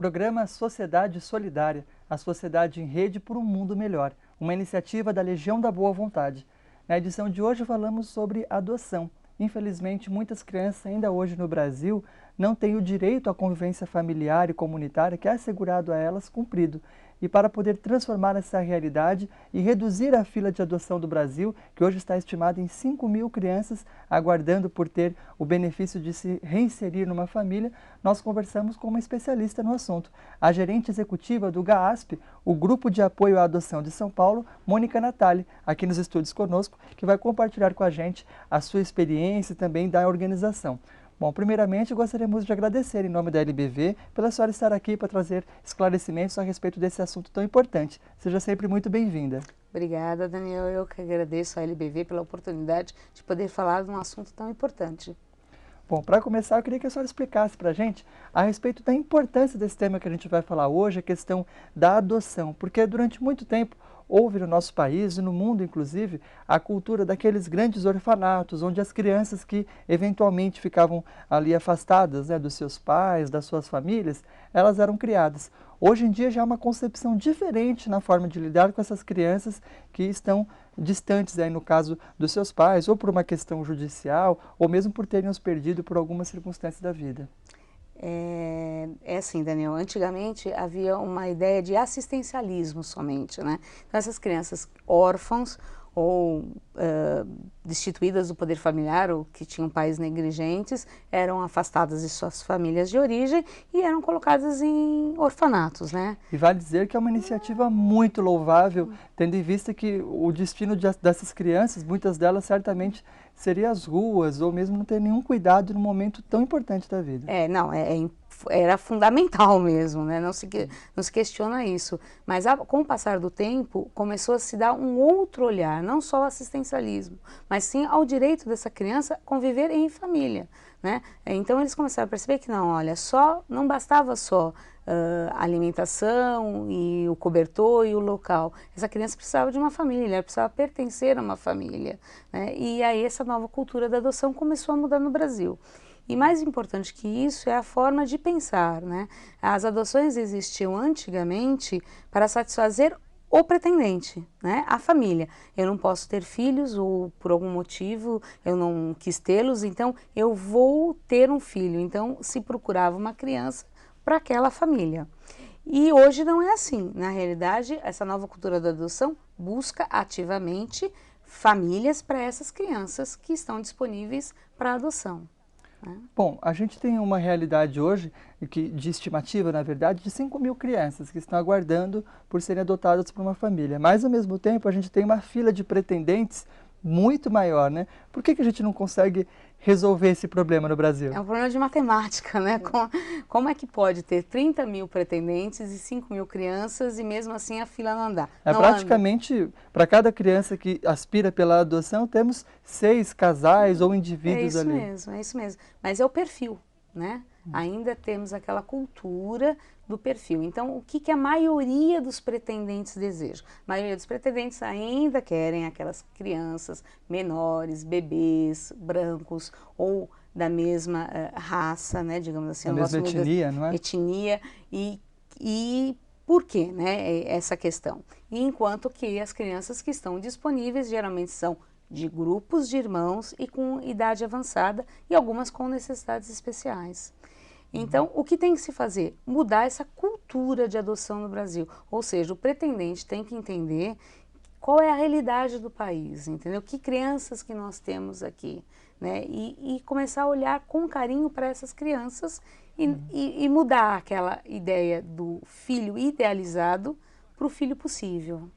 Programa Sociedade Solidária, a sociedade em rede por um mundo melhor, uma iniciativa da Legião da Boa Vontade. Na edição de hoje falamos sobre adoção. Infelizmente, muitas crianças ainda hoje no Brasil não têm o direito à convivência familiar e comunitária que é assegurado a elas cumprido. E para poder transformar essa realidade e reduzir a fila de adoção do Brasil, que hoje está estimada em 5.000 crianças aguardando por ter o benefício de se reinserir numa família, nós conversamos com uma especialista no assunto, a gerente executiva do GAASP, o Grupo de Apoio à Adoção de São Paulo, Mônica Natali, aqui nos estúdios conosco, que vai compartilhar com a gente a sua experiência e também da organização. Bom, primeiramente gostaríamos de agradecer em nome da LBV pela senhora estar aqui para trazer esclarecimentos a respeito desse assunto tão importante. Seja sempre muito bem-vinda. Obrigada, Daniel. Eu que agradeço à LBV pela oportunidade de poder falar de um assunto tão importante. Bom, para começar, eu queria que a senhora explicasse para a gente a respeito da importância desse tema que a gente vai falar hoje, a questão da adoção, porque durante muito tempo houve no nosso país e no mundo, inclusive, a cultura daqueles grandes orfanatos, onde as crianças que eventualmente ficavam ali afastadas, dos seus pais, das suas famílias, elas eram criadas. Hoje em dia já há uma concepção diferente na forma de lidar com essas crianças que estão distantes, no caso dos seus pais, ou por uma questão judicial, ou mesmo por terem os perdido por algumas circunstâncias da vida. É assim, Daniel, antigamente havia uma ideia de assistencialismo somente, né? Então essas crianças órfãos ou destituídas do poder familiar ou que tinham pais negligentes eram afastadas de suas famílias de origem e eram colocadas em orfanatos, né? E vale dizer que é uma iniciativa muito louvável, tendo em vista que o destino dessas crianças, muitas delas certamente seria as ruas ou mesmo não ter nenhum cuidado num momento tão importante da vida. Era fundamental mesmo, né? Não se questiona isso. Mas com o passar do tempo, começou a se dar um outro olhar, não só ao assistencialismo, mas sim ao direito dessa criança conviver em família, né? Então eles começaram a perceber que não, olha, não bastava só a alimentação e o cobertor e o local. Essa criança precisava de uma família, ela precisava pertencer a uma família, né? E aí essa nova cultura da adoção começou a mudar no Brasil. E mais importante que isso é a forma de pensar, né? As adoções existiam antigamente para satisfazer o pretendente, né? A família. Eu não posso ter filhos ou por algum motivo eu não quis tê-los, então eu vou ter um filho. Então se procurava uma criança para aquela família. E hoje não é assim. Na realidade, essa nova cultura da adoção busca ativamente famílias para essas crianças que estão disponíveis para adoção. Bom, a gente tem uma realidade hoje, de estimativa, na verdade, de 5.000 crianças que estão aguardando por serem adotadas por uma família. Mas, ao mesmo tempo, a gente tem uma fila de pretendentes muito maior, né? Por que a gente não consegue resolver esse problema no Brasil? É um problema de matemática, né? Como é que pode ter 30.000 pretendentes e 5.000 crianças e mesmo assim a fila não andar? Praticamente, para cada criança que aspira pela adoção, temos 6 casais ou indivíduos ali. É isso mesmo. Mas é o perfil, né? Ainda temos aquela cultura do perfil. Então, o que a maioria dos pretendentes deseja? A maioria dos pretendentes ainda querem aquelas crianças menores, bebês, brancos ou da mesma raça, né? Digamos assim. A mesma etnia, não é? Etnia. E por quê, né? Essa questão. E enquanto que as crianças que estão disponíveis geralmente são de grupos de irmãos e com idade avançada e algumas com necessidades especiais. Então, o que tem que se fazer? Mudar essa cultura de adoção no Brasil. Ou seja, o pretendente tem que entender qual é a realidade do país, entendeu? Que crianças que nós temos aqui, né? E começar a olhar com carinho para essas crianças e mudar aquela ideia do filho idealizado para o filho possível.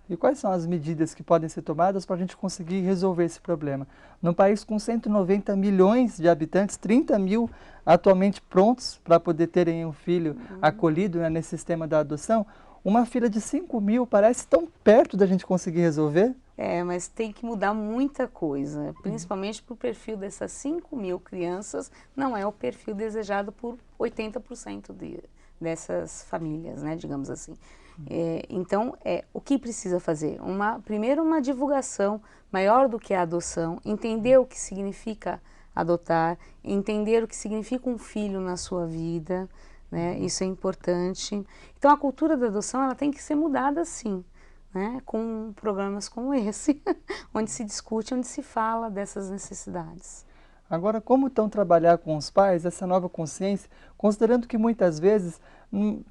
E quais são as medidas que podem ser tomadas para a gente conseguir resolver esse problema? Num país com 190 milhões de habitantes, 30.000 atualmente prontos para poder terem um filho acolhido, nesse sistema da adoção, uma fila de 5.000 parece tão perto da gente conseguir resolver? Mas tem que mudar muita coisa, principalmente para o perfil dessas 5.000 crianças, não é o perfil desejado por 80% dessas famílias, né, digamos assim. Então, o que precisa fazer? Primeiro, uma divulgação maior do que a adoção, entender o que significa adotar, entender o que significa um filho na sua vida, né? Isso é importante. Então a cultura da adoção ela tem que ser mudada sim, né? Com programas como esse, onde se discute, onde se fala dessas necessidades. Agora, como então trabalhar com os pais essa nova consciência, considerando que muitas vezes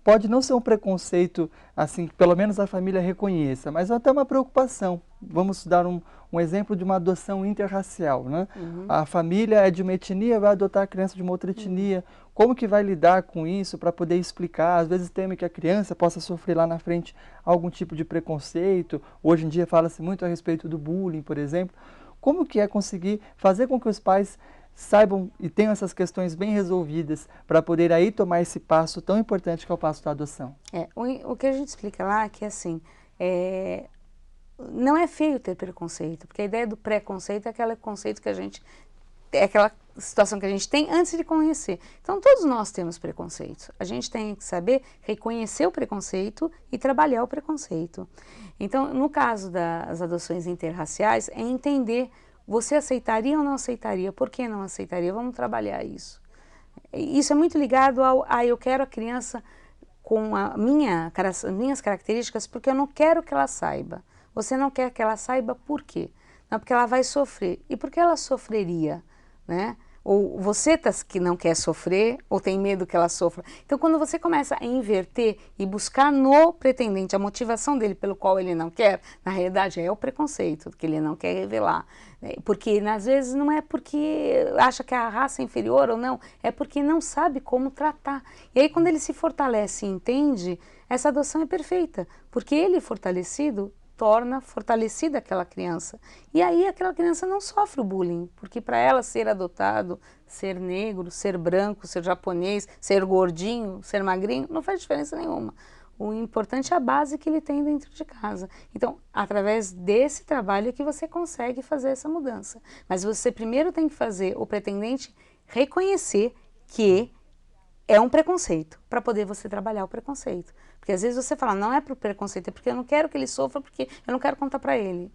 pode não ser um preconceito, assim, que pelo menos a família reconheça, mas até uma preocupação. Vamos dar um exemplo de uma adoção interracial, né? A família é de uma etnia, vai adotar a criança de uma outra etnia. Como que vai lidar com isso para poder explicar? Às vezes teme que a criança possa sofrer lá na frente algum tipo de preconceito. Hoje em dia fala-se muito a respeito do bullying, por exemplo. Como que é conseguir fazer com que os pais saibam e tenham essas questões bem resolvidas para poder aí tomar esse passo tão importante que é o passo da adoção? O que a gente explica lá é que assim, não é feio ter preconceito, porque a ideia do preconceito é aquele conceito que a gente, é aquela situação que a gente tem antes de conhecer. Então todos nós temos preconceitos, a gente tem que saber reconhecer o preconceito e trabalhar o preconceito. Então no caso das adoções interraciais é entender, você aceitaria ou não aceitaria, por que não aceitaria, vamos trabalhar isso. Isso é muito ligado ao, eu quero a criança com as minhas características porque eu não quero que ela saiba. Você não quer que ela saiba por quê? Não, porque ela vai sofrer. E por que ela sofreria? Né? Ou você que não quer sofrer, ou tem medo que ela sofra. Então, quando você começa a inverter e buscar no pretendente a motivação dele pelo qual ele não quer, na realidade é o preconceito que ele não quer revelar. Porque, às vezes, não é porque acha que a raça é inferior ou não, é porque não sabe como tratar. E aí, quando ele se fortalece e entende, essa adoção é perfeita, porque ele fortalecido torna fortalecida aquela criança. E aí aquela criança não sofre o bullying, porque para ela ser adotado, ser negro, ser branco, ser japonês, ser gordinho, ser magrinho, não faz diferença nenhuma. O importante é a base que ele tem dentro de casa. Então, através desse trabalho é que você consegue fazer essa mudança. Mas você primeiro tem que fazer o pretendente reconhecer que é um preconceito, para poder você trabalhar o preconceito. Porque às vezes você fala, não é para o preconceito, é porque eu não quero que ele sofra, porque eu não quero contar para ele.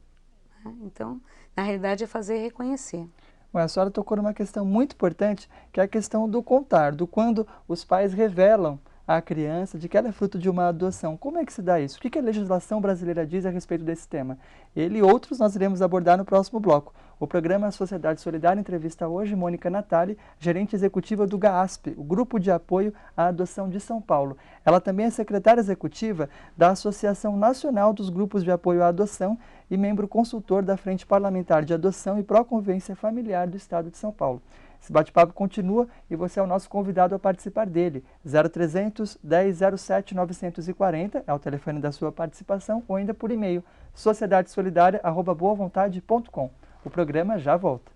Então, na realidade, é fazer reconhecer. Bom, a senhora tocou numa questão muito importante, que é a questão do contar, do quando os pais revelam à criança de que ela é fruto de uma adoção. Como é que se dá isso? O que a legislação brasileira diz a respeito desse tema? Ele e outros nós iremos abordar no próximo bloco. O programa Sociedade Solidária entrevista hoje Mônica Natali, gerente executiva do GAASP, o Grupo de Apoio à Adoção de São Paulo. Ela também é secretária executiva da Associação Nacional dos Grupos de Apoio à Adoção e membro consultor da Frente Parlamentar de Adoção e Proconvivência Familiar do Estado de São Paulo. Esse bate-papo continua e você é o nosso convidado a participar dele. 0300 1007 940 é o telefone da sua participação ou ainda por e-mail sociedadesolidaria@boavontade.com. O programa já volta.